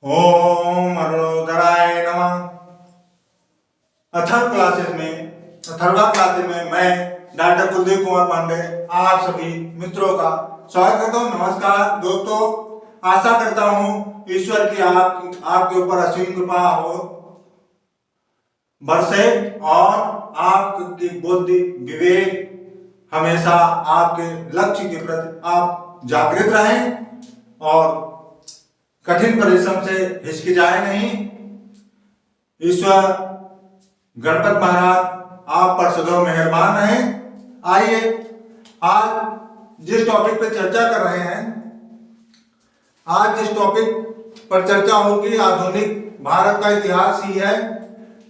ओम अरुणोदराय नमः। अथर्वा क्लासेस में मैं डॉक्टर कुलदीप कुमार पांडे आप सभी मित्रों का स्वागत करता हूँ। नमस्कार दोस्तों, आशा करता हूँ ईश्वर की आपके ऊपर असीम कृपा हो बरसे और आपकी बुद्धि विवेक हमेशा आपके लक्ष्य के प्रति आप जागृत रहें और कठिन परिश्रम से हिचकिचाए नहीं। ईश्वर गणपत महाराज आप पर सदैव मेहरबान रहे। आइए आज जिस टॉपिक पर चर्चा कर रहे हैं, आज जिस टॉपिक पर चर्चा होगी आधुनिक भारत का इतिहास ही है,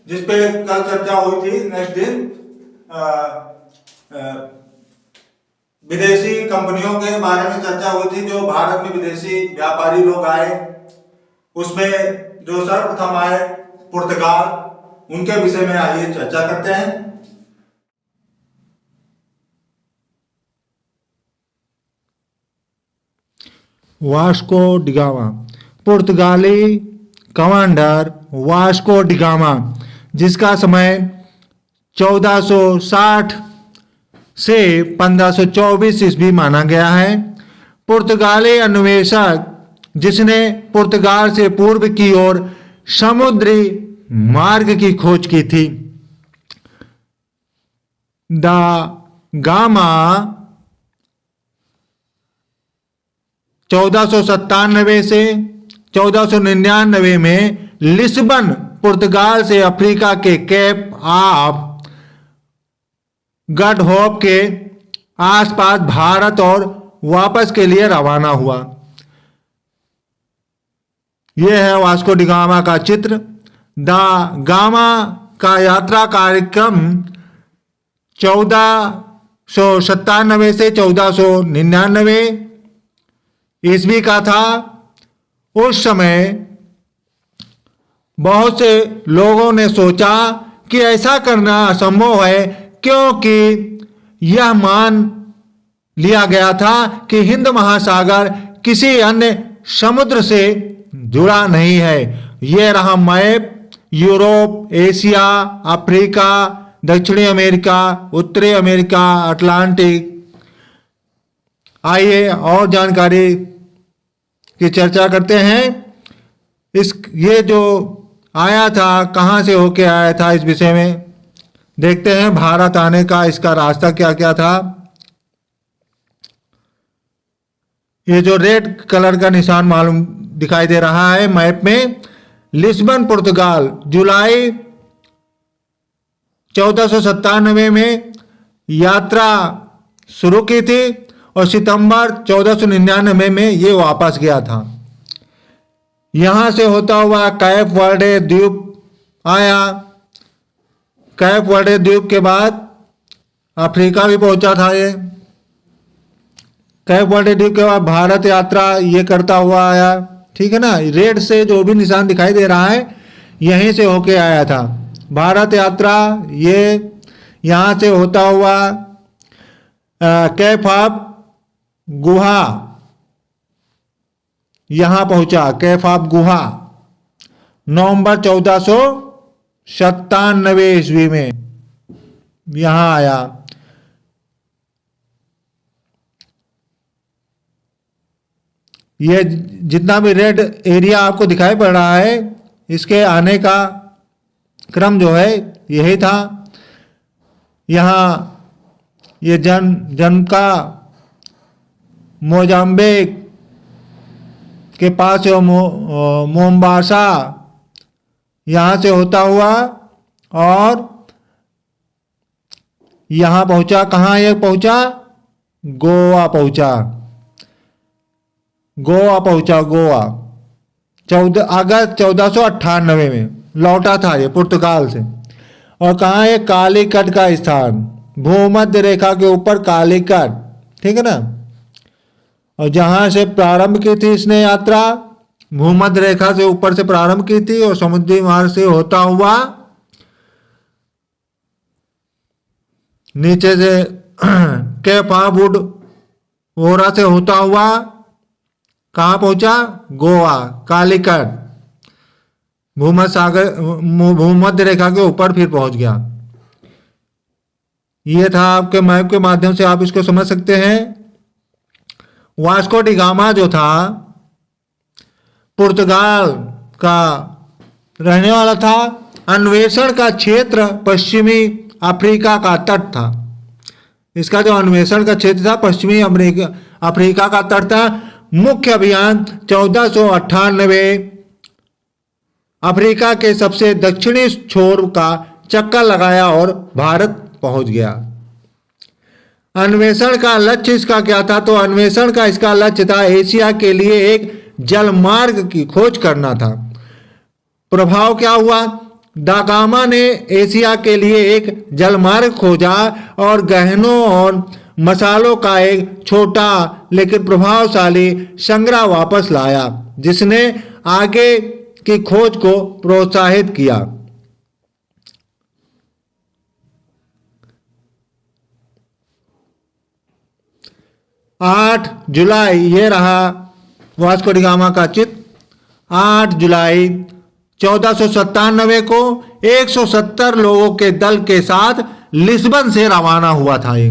जिसपे कल चर्चा हुई थी। नेक्स्ट दिन विदेशी कंपनियों के बारे में चर्चा हुई थी, जो भारत में विदेशी व्यापारी लोग आए। उसमें जो सर्वप्रथम आए पुर्तगाल, उनके विषय में आइए चर्चा करते हैं। वास्को डिगामा, पुर्तगाली कमांडर वास्को डिगामा, जिसका समय 1460 से 1524 ईस्वी माना गया है। पुर्तगाली अन्वेषक जिसने पुर्तगाल से पूर्व की ओर समुद्री मार्ग की खोज की थी। दा गामा 1497 से 1499 में लिस्बन पुर्तगाल से अफ्रीका के केप ऑफ गड होप के आसपास भारत और वापस के लिए रवाना हुआ। यह है वास्को डिगामा का चित्र। दा गामा का यात्रा कार्यक्रम 1497 से 1499 ईस्वी का था। उस समय बहुत से लोगों ने सोचा कि ऐसा करना असंभव है, क्योंकि यह मान लिया गया था कि हिंद महासागर किसी अन्य समुद्र से जुड़ा नहीं है। यह रहा मैप। यूरोप, एशिया, अफ्रीका, दक्षिणी अमेरिका, उत्तरी अमेरिका, अटलांटिक। आइए और जानकारी की चर्चा करते हैं। ये जो आया था, कहाँ से होके आया था, इस विषय में देखते हैं। भारत आने का इसका रास्ता क्या क्या था। ये जो रेड कलर का निशान मालूम दिखाई दे रहा है मैप में, लिस्बन पुर्तगाल जुलाई 1497 में यात्रा शुरू की थी और सितंबर 1499 में ये वापस गया था। यहां से होता हुआ कैप वर्डे द्वीप आया। कैप वर्डे द्वीप के बाद अफ्रीका भी पहुंचा था। ये कैप वर्डे द्वीप के बाद भारत यात्रा ये करता हुआ आया। ठीक है ना। रेड से जो भी निशान दिखाई दे रहा है, यहीं से होके आया था। भारत यात्रा ये यहां से होता हुआ कैप ऑफ गुहा यहां पहुंचा। कैप ऑफ गुहा नवंबर 1497 ईस्वी में यहां आया। ये जितना भी रेड एरिया आपको दिखाई पड़ रहा है, इसके आने का क्रम जो है यही था। यहाँ ये जन्म का मोजाम्बिक के पास मोम्बासा यहाँ से होता हुआ और यहाँ पहुँचा। कहाँ ये पहुँचा? गोवा पहुँचा। गोवा 14 अगस्त 1498 में लौटा था ये पुर्तगाल से। और कहाँ है? कालीकट का स्थान, भूमध्य रेखा के ऊपर कालीकट। ठीक है ना। और जहां से प्रारंभ की थी इसने यात्रा, भूमध्य रेखा से ऊपर से प्रारंभ की थी और समुद्री मार्ग से होता हुआ नीचे से केप ऑफ गुड होप से होता हुआ कहाँ पहुंचा? गोवा, कालीकट। भूमध्य रेखा के ऊपर फिर पहुंच गया। ये था आपके मैप के माध्यम से आप इसको समझ सकते हैं। वास्को डी गामा जो था पुर्तगाल का रहने वाला था। अन्वेषण का क्षेत्र पश्चिमी अफ्रीका का तट था। इसका जो अन्वेषण का क्षेत्र था पश्चिमी अफ्रीका का तट था। मुख्य अभियान 1498 अफ्रीका के सबसे दक्षिणी छोर का चक्कर लगाया और भारत पहुंच गया। अन्वेषण का लक्ष्य इसका क्या था? तो अन्वेषण का इसका लक्ष्य था एशिया के लिए एक जलमार्ग की खोज करना था। प्रभाव क्या हुआ? दा गामा ने एशिया के लिए एक जलमार्ग खोजा और गहनों और मसालों का एक छोटा लेकिन प्रभावशाली संग्रह वापस लाया, जिसने आगे की खोज को प्रोत्साहित किया। आठ जुलाई, ये रहा वास्को डी गामा का चित्र। 8 जुलाई 1497 को 170 लोगों के दल के साथ लिस्बन से रवाना हुआ था ये।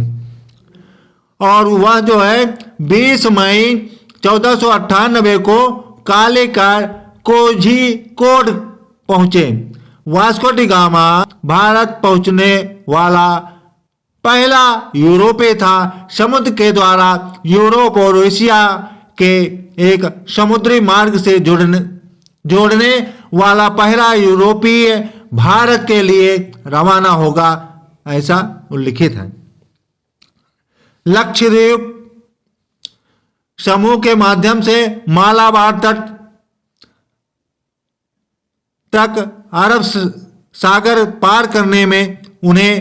और वह जो है 20 मई 1498 को कालीकट कोझिकोड पहुंचे। वास्को डी गामा भारत पहुंचने वाला पहला यूरोपीय था। समुद्र के द्वारा यूरोप और एशिया के एक समुद्री मार्ग से जोड़ने वाला पहला यूरोपीय भारत के लिए रवाना होगा, ऐसा उल्लिखित है। लक्षद्वीप समूह के माध्यम से मालाबार तट तक अरब सागर पार करने में उन्हें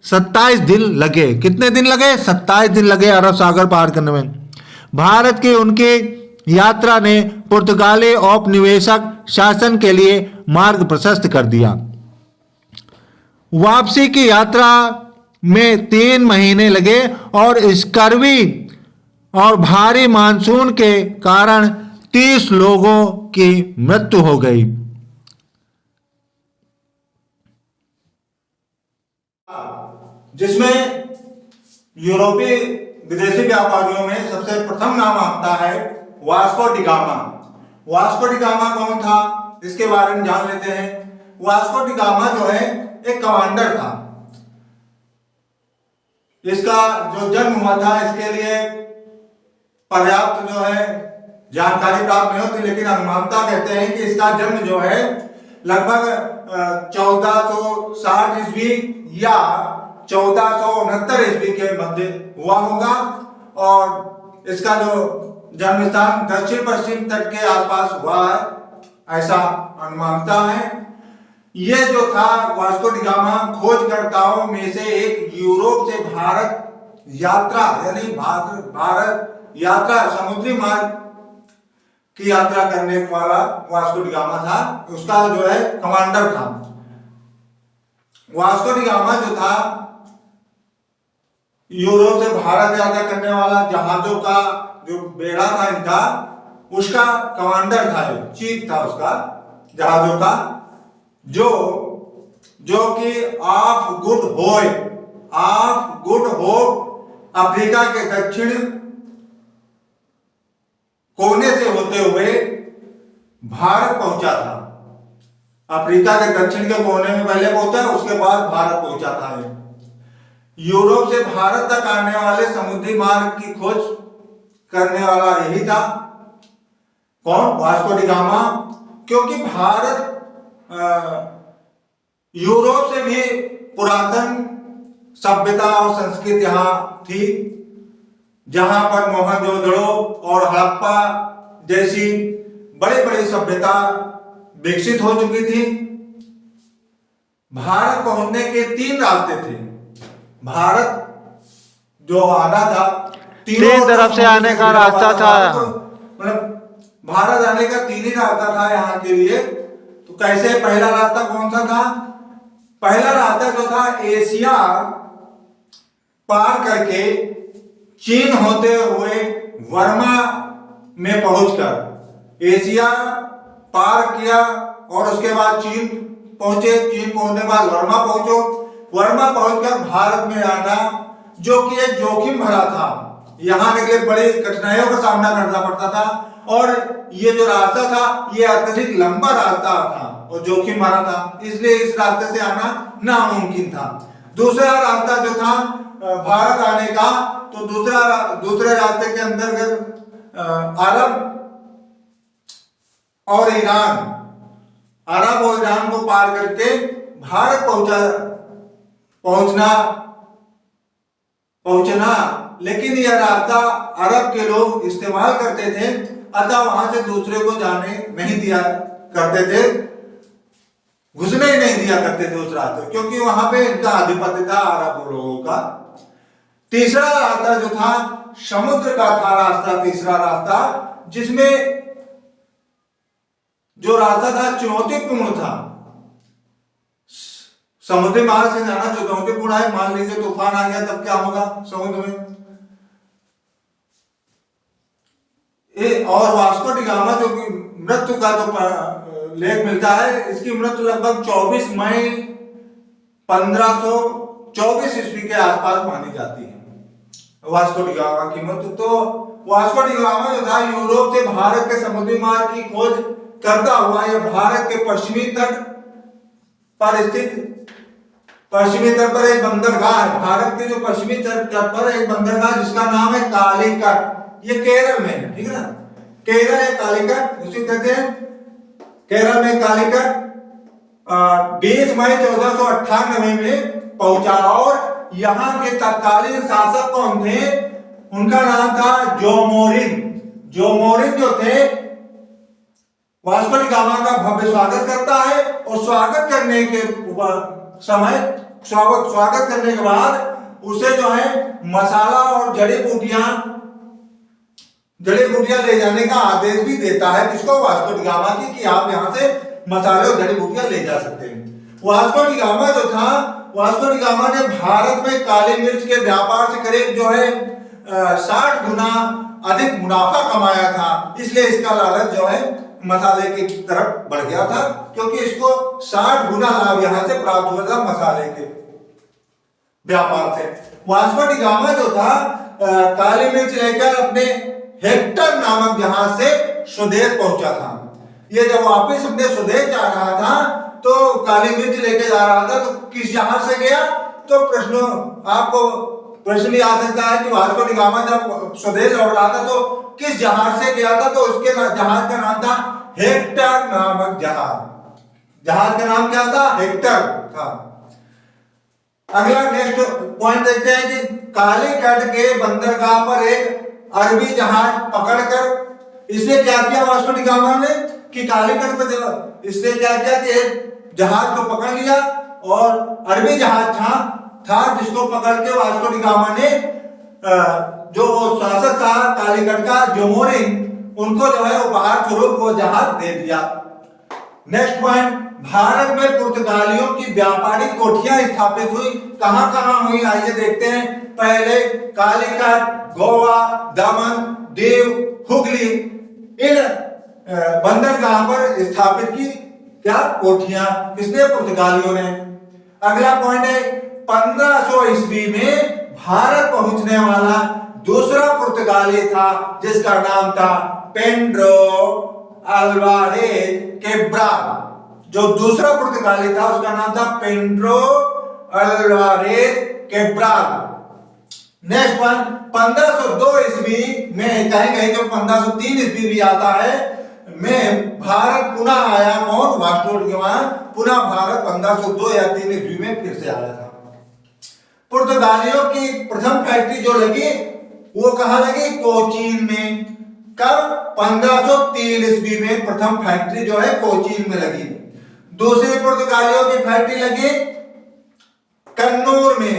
27 दिन लगे। कितने दिन लगे? 27 दिन लगे अरब सागर पार करने में। भारत की उनकी यात्रा ने पुर्तगाली औपनिवेशिक शासन के लिए मार्ग प्रशस्त कर दिया। वापसी की यात्रा में 3 महीने लगे और स्कर्वी और भारी मानसून के कारण 30 लोगों की मृत्यु हो गई। जिसमें यूरोपीय विदेशी व्यापारियों में सबसे प्रथम नाम आता है Vasco D gamma. Vasco D gamma कौन था, इसके बारे में जान लेते हैं। वास्को डी गामा जो है एक कमांडर था। इसका जो जन्म हुआ था इसके लिए पर्याप्त जो है जानकारी प्राप्त नहीं होती, लेकिन अनुमानता कहते हैं कि इसका जन्म जो है लगभग 1460 ईस्वी या 1469 ईस्वी के मध्य हुआ होगा। और इसका जो जन्म स्थान दक्षिण पश्चिम तट के आसपास हुआ है, ऐसा अनुमानता है। ये जो था वास्को डी गामा खोजकर्ताओं में से एक यूरोप से भारत यात्रा यानी भारत यात्रा समुद्री मार्ग की यात्रा करने वाला वास्को डी गामा था। उसका जो है कमांडर था। वास्को डी गामा जो था यूरोप से भारत यात्रा करने वाला जहाजों का जो बेड़ा था इनका, उसका कमांडर था, चीफ था उसका जहाजों का, जो कि ऑफ गुड होप अफ्रीका के दक्षिण कोने से होते हुए भारत पहुंचा था। अफ्रीका के दक्षिण के कोने में पहले पहुंचा, उसके बाद भारत पहुंचा था। यूरोप से भारत तक आने वाले समुद्री मार्ग की खोज करने वाला यही था। कौन? Vasco D gamma. क्योंकि भारत यूरोप से भी पुरातन सभ्यता और संस्कृति यहां थी, जहां पर मोहनजोदड़ो और हड़प्पा जैसी बड़ी बड़ी सभ्यता विकसित हो चुकी थी। भारत पहुंचने के 3 रास्ते थे। भारत जो आना था, तीन तरफ से आने का रास्ता था। मतलब भारत आने का 3 ही रास्ता था यहाँ के लिए। तो कैसे? पहला रास्ता कौन सा था? पहला रास्ता जो था एशिया पार करके चीन होते हुए वर्मा में पहुंचकर एशिया पार किया और उसके बाद चीन पहुंचे। चीन पहुंचने के बाद वर्मा पहुंचो। वर्मा पहुंचकर भारत में आना जो कि एक जोखिम भरा था। यहाँ के लिए बड़ी कठिनाइयों का सामना करना पड़ता था और ये जो रास्ता था ये अत्यधिक लंबा रास्ता था और जोखिम भरा था, इसलिए इस रास्ते से आना नामुमकिन था। दूसरा रास्ता जो था भारत आने का, तो दूसरे रास्ते के अंतर्गत अरब और ईरान को पार करके भारत पहुंचना, लेकिन यह रास्ता अरब के लोग इस्तेमाल करते थे, अतः वहां से दूसरे को जाने नहीं दिया करते थे, घुसने ही नहीं दिया करते थे उस रास्ते, क्योंकि वहां पे इनका आधिपत्य था अरब लोगों का। तीसरा रास्ता जो था समुद्र का था रास्ता, तीसरा रास्ता, जिसमें जो रास्ता था चुनौतीपूर्ण था। समुद्री मार्ग से जाना चुनौतीपूर्ण है। मान लीजिए तूफान आ गया तब क्या होगा समुद्र में। और वास्को डी गामा जो कि मृत्यु का जो लेख मिलता है, इसकी मृत्यु लगभग 24 मई 1524 ईस्वी के आसपास मानी जाती है, वास्को डी गामा की मृत्यु। तो वास्को डी गामा जो था यूरोप से भारत के समुद्री मार्ग की खोज करता हुआ यह भारत के पश्चिमी तट पर एक बंदरगाह है। भारत के जो पश्चिमी तट पर एक बंदरगाह जिसका नाम है कालीकट, ये केरल में है, ठीक है ना। केरल है कालीकट, उसी कहते हैं केरल में कालीकट। 20 मई 1498 में पहुंचा और यहाँ के तत्कालीन शासक कौन थे? उनका नाम था जोमोरिन। जोमोरिन जो थे वास्को डी गामा का भव्य स्वागत करता है और स्वागत करने के बाद उसे जो है मसाला और जड़ी बूटियां ले जाने का आदेश भी देता है। किसको? वास्को डी गामा की, कि आप यहाँ से मसाले और जड़ी बूटियां ले जा सकते हैं। वास्को डी गामा जो था, वास्को डी गामा ने भारत में काली मिर्च के व्यापार से करीब जो है 60 गुना अधिक मुनाफा कमाया था, इसलिए इसका लालच जो है मसाले की तरफ बढ़ गया था, क्योंकि इसको 60 गुना लाभ यहां से प्राप्त हुआ था मसाले के व्यापार से। वास्को डी गामा जो था काली मिर्च लेकर अपने हेक्टर नामक जहाज से स्वदेश पहुंचा था। ये जब वापस अपने स्वदेश जा रहा था तो काली मिर्च लेकर जा रहा था, तो किस जहाज से गया? तो आपको प्रश्न आ सकता है कि वास्को डी गामा जब स्वदेश लौट रहा था तो किस जहाज से गया था? तो उसके जहाज का नाम था हेक्टर नामक जहाज। जहाज का नाम क्या था? हेक्टर था। अगला नेक्स्ट पॉइंट देखते हैं कि कालीकट के बंदरगाह पर एक अरबी जहाज पकड़कर इसने क्या किया वास्को डी गामा ने कि कालीकट पे इसने क्या किया कि एक जहाज को पकड़ लिया और अरबी जहाज था जिसको पकड़ के वास्को डी गामा ने जो शासक था कालीकट का जोमोरिन, उनको जो है वो बाहर स्वरूप वो जहाज दे दिया। नेक्स्ट पॉइंट, भारत में पुर्तगालियों की व्यापारिक कोठियां स्थापित हुई। कहां हुई आइए देखते हैं। पहले कालीकट, गोवा, दमन, दीव, हुगली, इन बंदरगाह पर स्थापित की क्या कोठियां, किसने? पुर्तगालियों ने। अगला पॉइंट है 1500 ईस्वी में भारत पहुंचने वाला दूसरा पुर्तगाली था जिसका नाम था पेड्रो अल्वारेज कैब्राल। जो दूसरा पुर्तगाली था उसका नाम था Pedro Alvarez Cabral. Next one 1502 ईस्वी में, कहीं तो 1503 ईस्वी भी आता है, में भारत पुनः आया। कौन? वास्को डी गामा पुनः भारत 1502 या 3 ईस्वी में फिर से आया था। पुर्तगालियों की प्रथम फैक्ट्री जो लगी वो कहां लगी? कोचीन में। कब? 1503 ईस्वी में प्रथम फैक्ट्री जो है कोचीन में लगी। दूसरी पुर्तगालियों की फैक्ट्री लगी कन्नूर में।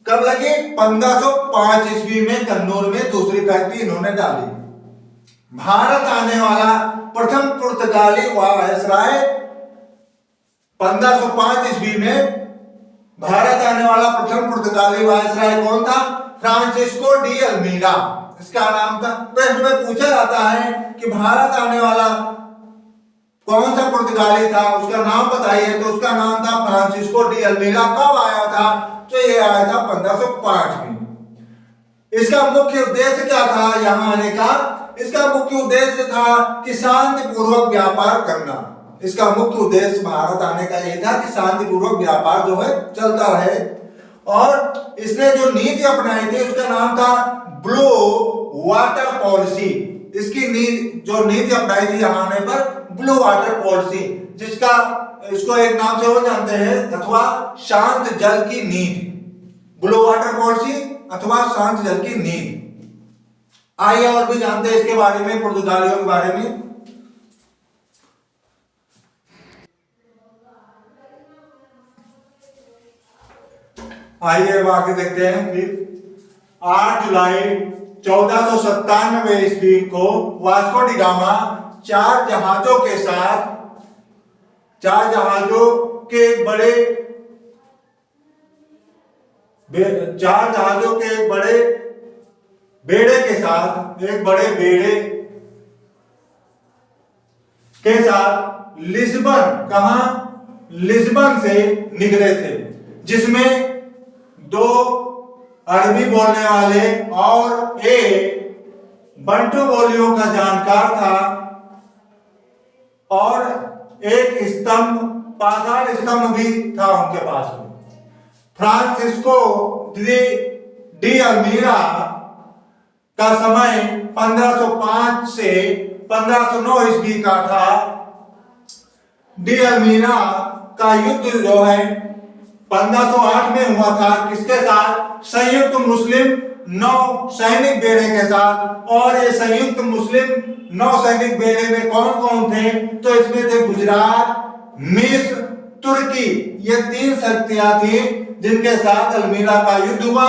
कब लगी? 1505 ईस्वी में कन्नूर में दूसरी फैक्ट्री इन्होंने डाली। भारत आने वाला प्रथम पुर्तगाली वायसराय 1505 ईस्वी में भारत आने वाला प्रथम पुर्तगाली वायसराय कौन था? फ्रांसिस्को डी अल्मीरा इसका नाम था। प्रश्न में पूछा जाता है कि भारत आने वाला कौन सा पुर्तगाली था, उसका नाम बताइए। तो उसका नाम था फ्रांसिस्को डी अल्मीड़ा। कब आया था? तो ये आया था 1505 में। इसका मुख्य उद्देश्य क्या था यहाँ आने का? इसका मुख्य उद्देश्य था कि शांतिपूर्वक व्यापार करना। इसका मुख्य उद्देश्य भारत आने का यही था कि शांतिपूर्वक व्यापार जो है चलता रहे। और इसने जो नीति अपनाई थी उसका नाम था ब्लू वाटर पॉलिसी। इसकी जो नीति अपनाई थी यहाँ आने पर ब्लू वाटर पॉलिसी, जिसका इसको एक नाम से और जानते हैं अथवा शांत जल की नीति। ब्लू वाटर पॉलिसी अथवा शांत जल की नीति। आइए और भी जानते हैं इसके बारे में, पुर्तगालियों के बारे में। आइए अब आगे देखते हैं। फिर 8 जुलाई 1497 ईस्वी को वास्को डी गामा चार जहाजों के बड़े बेड़े के साथ, एक बड़े बेड़े के साथ लिस्बन से निकले थे, जिसमें 2 अरबी बोलने वाले और एक बंटू बोलियों का जानकार था और एक पाषाण स्तंभ भी था उनके पास में। फ्रांसिस्को डी अल्मीड़ा का समय 1505 से 1509 ईस्वी का था। डी अल्मीड़ा का युद्ध जो है 1508 में हुआ था। किसके साथ? संयुक्त मुस्लिम 9 सैनिक बेड़े के साथ। और ये संयुक्त मुस्लिम 9 सैनिक बेड़े में कौन कौन थे? तो इसमें थे गुजरात, मिस्र, तुर्की। ये 3 शक्तियां थी जिनके साथ अल्मीड़ा का युद्ध हुआ।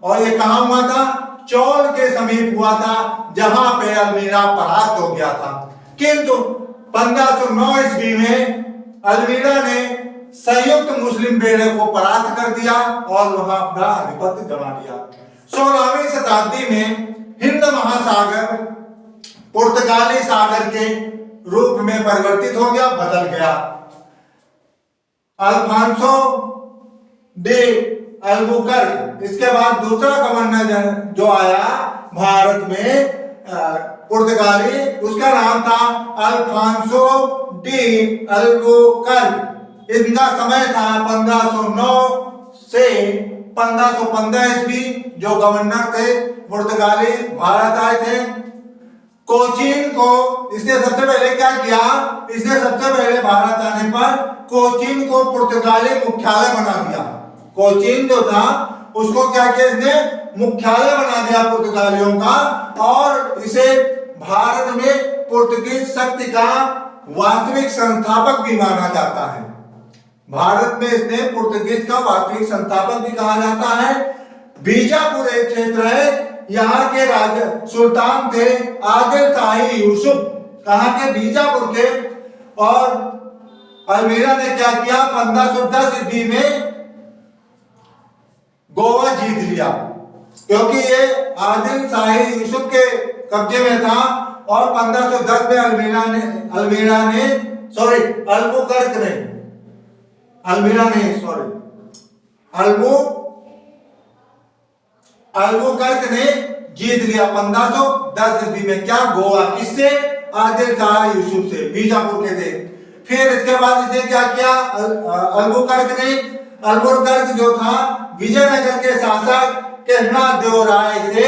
और ये कहां हुआ था? चौल के समीप हुआ था, जहां पे अल्मीड़ा परास्त हो गया था। किंतु 1509 ईस्वी में अल्मीड़ा ने संयुक्त मुस्लिम बेड़े को परास्त कर दिया और वहां अपना आधिपत्य जमा लिया। 16वीं शताब्दी में हिंद महासागर पुर्तगाली सागर के रूप में परिवर्तित हो गया, बदल गया। अल्फांसो डे अल्बुकर्क, इसके बाद दूसरा गवर्नर जो आया भारत में पुर्तगाली, उसका नाम था अल्फांसो डी अल्बुकर्क। इनका समय था 1509 से 1515 ईस्वी। जो गवर्नर थे पुर्तगाली भारत आए थे। कोचीन को इसने सबसे पहले क्या किया? इसने सबसे पहले भारत आने पर कोचीन को पुर्तगाली मुख्यालय बना दिया। कोचीन जो था उसको क्या किया? इसने मुख्यालय बना दिया पुर्तगालियों का। और इसे भारत में पुर्तगीज शक्ति का वास्तविक संस्थापक भी माना जाता है। भारत में इसने पुर्तगीज का वास्तविक संस्थापक भी कहा जाता है। बीजापुर एक क्षेत्र है, यहाँ के राजा सुल्तान थे आदिल शाही यूसुफ, कहाँ के? बीजापुर के। और अल्मीड़ा ने क्या किया? 1510 ईस्वी में गोवा जीत लिया, क्योंकि ये आदिल शाही यूसुफ के कब्जे में था। और 1510 में अल्बुकर्क ने जीत लिया 1510 ईस्वी में। क्या? गोवा। किससे? आदिल शाह यूसुफ से, बीजापुर के थे। फिर इसके बाद इसने क्या किया? अल्बुकर्क जो था विजयनगर के शासक कृष्णदेव राय से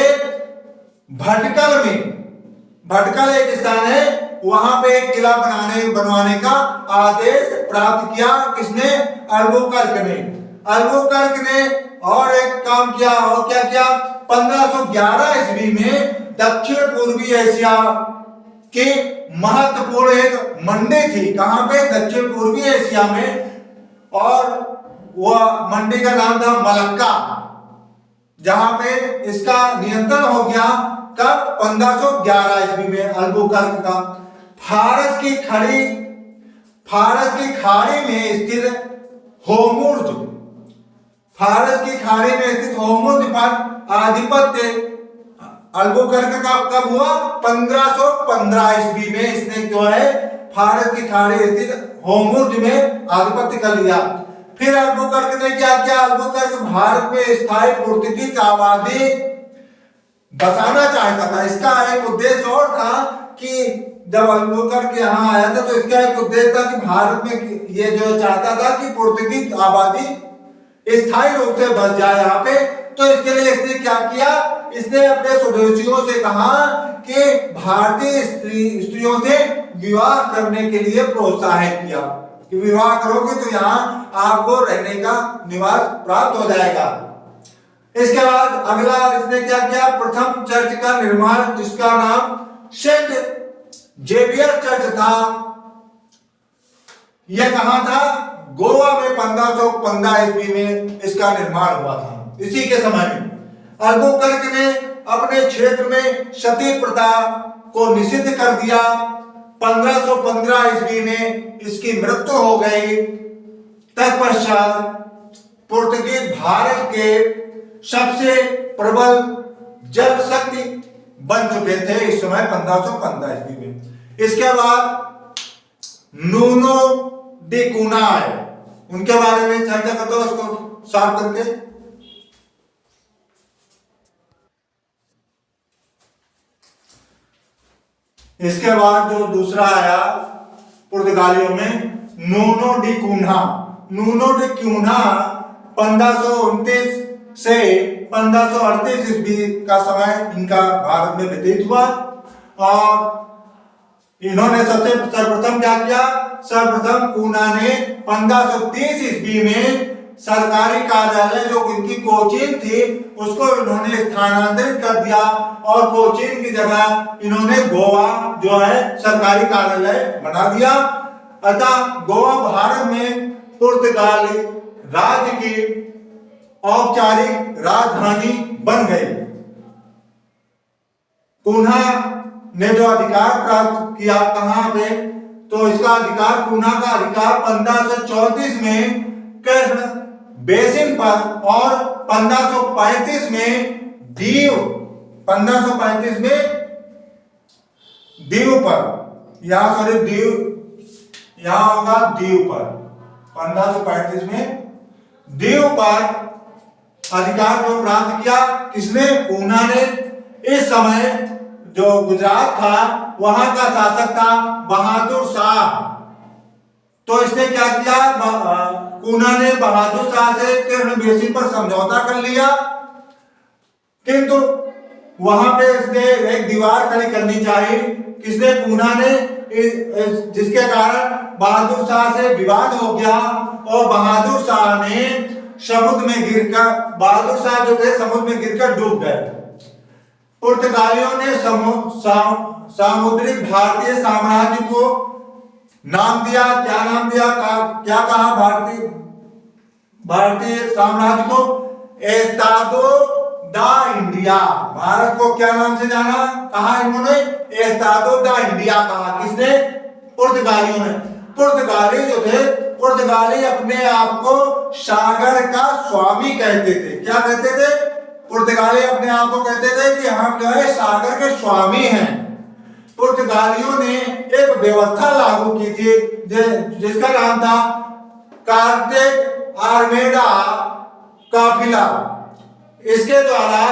भटकल एक स्थान है, वहां पे एक किला बनवाने का आदेश प्राप्त किया। किसने? अल्बुकर्क ने और एक काम किया। और क्या किया? 1511 ईस्वी में दक्षिण पूर्वी एशिया की महत्वपूर्ण एक मंडी थी। कहां पे? दक्षिण पूर्वी एशिया में। और वह मंडी का नाम था मलक्का, जहां पे इसका नियंत्रण हो गया। कब? 1511 ईस्वी में अल्बुकर्क का। फारस की खाड़ी में स्थित होर्मुज पर आधिपत्य अल्बुकर्क का कब हुआ? 1515 ईस्वी में इसने जो है फारस की खाड़ी स्थित होमुर्ज में आधिपत्य कर लिया। फिर अल्बुकर्क ने क्या किया? अल्बुकर्क भारत में स्थायी पुर्तगाली आबादी बसाना चाहता था। इसका एक उद्देश्य और था कि जब अल्बुकर्क यहाँ आया था तो इसका एक उद्देश्य था कि भारत में ये जो चाहता था कि पुर्तगाली आबादी स्थायी रूप से बस जाए यहाँ पे। तो इसके लिए इसने क्या किया? इसने अपने स्वदेशियों से कहा कि भारतीय स्त्रियों से विवाह करने के लिए प्रोत्साहित किया कि विवाह करोगे तो यहाँ आपको रहने का निवास प्राप्त हो जाएगा। इसके बाद अगला इसने क्या किया? प्रथम चर्च का निर्माण, जिसका नाम सेंट जेवियर चर्च था। यह कहां था? गोवा में 1515 ईस्वी में इसका निर्माण हुआ था। इसी के समय में अल्बुकर्क ने अपने क्षेत्र में सती प्रथा को निषिद्ध कर दिया। 1515 ईस्वी में इसकी मृत्यु हो गई। तत्पश्चात पुर्तगाल भारत के सबसे प्रबल जल शक्ति बन चुके थे इस समय 1515 ईस्वी में। इसके बाद नूनो डी कूना है, उनके बारे में चर्चा करते हो उसको साफ करके। इसके बाद जो दूसरा आया पुर्तगालियों में नूनो डी कूना। नूनो डी कूना 1529 से 1538 ईस्वी का समय इनका भारत में व्यतीत हुआ। और इन्होंने सबसे सर्वप्रथम क्या किया? सर्वप्रथम कूना ने 1530 ईस्वी में सरकारी कार्यालय जो इनकी कोचीन थी उसको इन्होंने स्थानांतरित कर दिया और कोचीन की जगह इन्होंने गोवा जो है सरकारी कार्यालय बना दिया। अतः गोवा भारत में पुर्तगाली राज्य की औपचारिक राजधानी बन गई। कूना ने जो अधिकार प्राप्त किया कहां पे? तो इसका अधिकार, कूना का अधिकार 1534 में कृष्ण बेसिन पर और 1535 में दीव 1535 में दीव पर, यहां सॉरी दीव यहां होगा दीव पर, 1535 में दीव पर अधिकार जो प्राप्त किया किसने? कूना ने। इस समय जो गुजरात था वहां का शासक था बहादुर शाह। तो इसने क्या किया? कूना ने बहादुर शाह से कृष्ण बेसिन पर समझौता कर लिया, किंतु वहां पे इसने एक दीवार खड़ी करनी चाहिए। किसने? कूना ने, जिसके कारण बहादुर शाह से विवाद हो गया और बहादुर शाह ने समुद्र में गिरकर, बहादुर शाह जो थे समुद्र में गिरकर डूब गए। पुर्तगालियों ने सामुद्रिक भारतीय साम्राज्य को नाम दिया। क्या नाम दिया? क्या कहा? भारतीय साम्राज्य को एस्तादो दा इंडिया। भारत को क्या नाम से जाना? कहा इन्होंने? एस्तादो दा इंडिया कहा। किसने? पुर्तगालियों ने। पुर्तगाली जो थे, पुर्तगाली अपने आप को सागर का स्वामी कहते थे। क्या कहते थे? पुर्तगाली अपने आप को कहते थे कि हम जो है सागर के स्वामी हैं। पुर्तगालियों ने एक व्यवस्था लागू की थी जिसका नाम था कार्टेज आर्मेडा काफिला। इसके द्वारा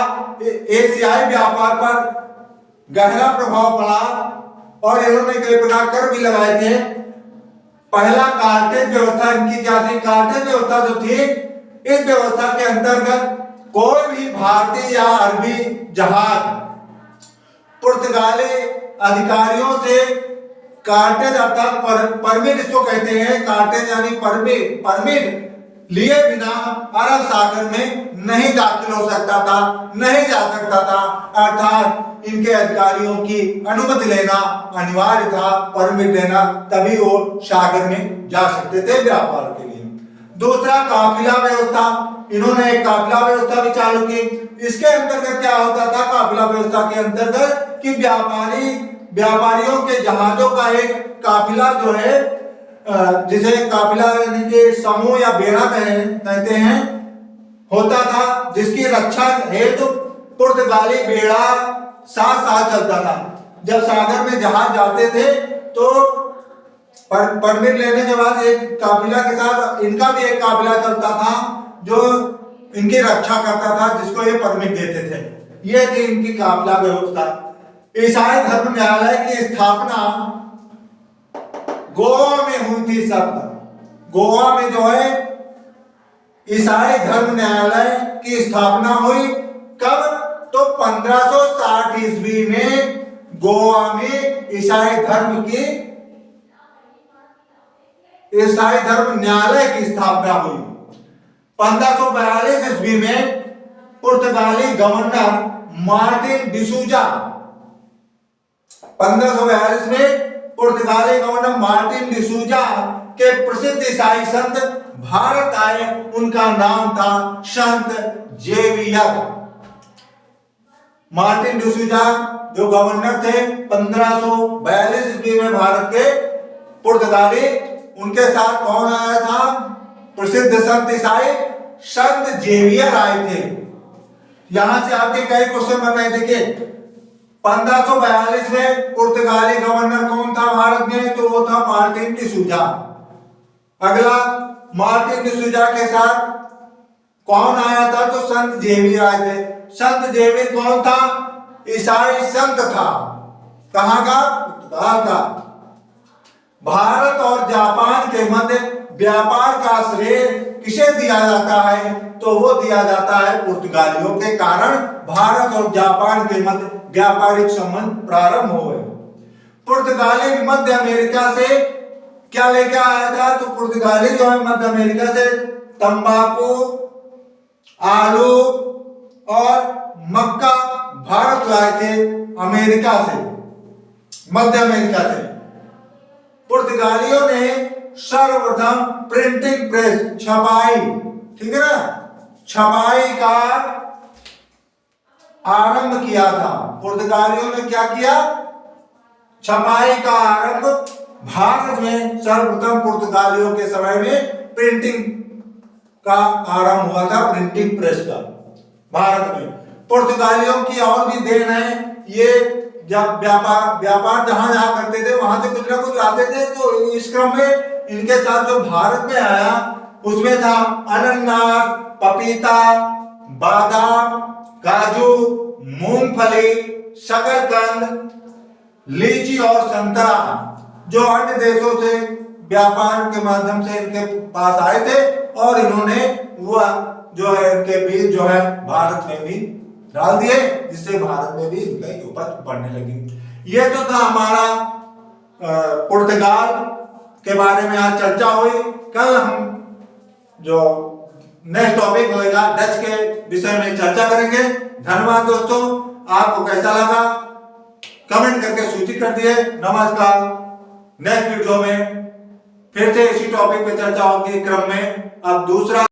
एशियाई व्यापार पर गहरा प्रभाव पड़ा और इन्होंने कई प्रकार कर भी लगाए थे। पहला कार्टेज व्यवस्था इनकी क्या थी? कार्टेज व्यवस्था जो थी, इस व्यवस्था के अंतर्गत कोई भी भारतीय या अरबी जहाज पुर्तगाली अधिकारियों से कार्टेज अर्थात परमिट इसको कहते हैं, कार्टेज यानी परमिट लिए बिना अरब सागर में नहीं दाखिल हो सकता था, नहीं जा सकता था। अर्थात इनके अधिकारियों की अनुमति लेना अनिवार्य था, परमिट लेना, तभी वो सागर में जा सकते थे व्यापार के लिए। दूसरा काफिला व्यवस्था, इन्होंने एक काफिला व्यवस्था भी चालू की। इसके अंतर्गत क्या होता था? काफिला व्यवस्था के अंतर्गत कि व्यापारियों के जहाजों का एक काफिला जो है, जिसे काफिला यानी कि समूह या बेड़ा कहते हैं, होता था, जिसकी रक्षा हेतु पुर्तगाली बेड़ा साथ साथ चलता था। जब सागर में जहाज जाते थे तो परमिट लेने के बाद एक काफिला के साथ इनका भी एक काफिला चलता था जो इनकी रक्षा करता था, जिसको ये परमिट देते थे। ये थी इनकी काफिला व्यवस्था। ईसाई धर्म न्यायालय की स्थापना गोवा में हुई थी। सब गोवा में जो है ईसाई धर्म न्यायालय की स्थापना हुई। कब? तो 1560 ईस्वी में गोवा में ईसाई धर्म न्यायालय की स्थापना हुई। 1542 ईस्वी में पुर्तगाली गवर्नर मार्टिन डिसूजा 1542 में पुर्तगाली गवर्नर मार्टिन डिसूजा के प्रसिद्ध ईसाई संत भारत आए। उनका नाम था संत जेवियर। मार्टिन डिसूजा जो गवर्नर थे 1542 ईस्वी में भारत के पुर्तगाली, उनके साथ कौन आया था? प्रसिद्ध संत ईसाई संत जेवियर आए थे। यहां से आपके कई क्वेश्चन बन रहे। देखिए 1542 में पुर्तगाली गवर्नर कौन था भारत में? तो वो था मार्टिन डिसूजा। अगला मार्टिन डिसूजा के साथ कौन आया था? तो संत जेवियर आए थे। संत जेवियर कौन था? ईसाई संत था। कहां का? पुर्तगाल का। भारत और जापान के मध्य व्यापार का श्रेय किसे दिया जाता है? तो वो दिया जाता है पुर्तगालियों के कारण भारत और जापान के मध्य व्यापारिक संबंध प्रारंभ हुए। पुर्तगाली मध्य अमेरिका से क्या लेकर आया था? तो पुर्तगाली जो है मध्य अमेरिका से तंबाकू, आलू और मक्का भारत लाए थे अमेरिका से, मध्य अमेरिका से। पुर्तगालियों ने सर्वप्रथम प्रिंटिंग प्रेस, छपाई, ठीक है ना, छपाई का आरंभ किया था। पुर्तगालियों ने क्या किया? छपाई का आरंभ भारत में सर्वप्रथम पुर्तगालियों के समय में प्रिंटिंग का आरंभ हुआ था, प्रिंटिंग प्रेस का भारत में। पुर्तगालियों की और भी देन है। ये जब व्यापार जहां करते थे वहां से कुछ ना कुछ लाते थे। तो इस क्रम में इनके साथ जो भारत में आया उसमें था अनानास, पपीता, बादाम, काजू, मूंगफली, शकरकंद, लीची और संतरा, जो अन्य देशों से व्यापार के माध्यम से इनके पास आए थे और इन्होंने वह जो है इनके बीज जो है भारत में भी डाल दिए, जिससे भारत में भी इनकी उपज बढ़ने लगी। ये तो था हमारा पुर्तगाल के बारे में आज चर्चा हुई। कल हम जो नेक्स्ट टॉपिक होगा डच के विषय में चर्चा करेंगे। धन्यवाद दोस्तों। आपको कैसा लगा कमेंट करके सूचित कर दिए। नमस्कार। नेक्स्ट वीडियो में फिर से इसी टॉपिक पे चर्चा होगी क्रम में। अब दूसरा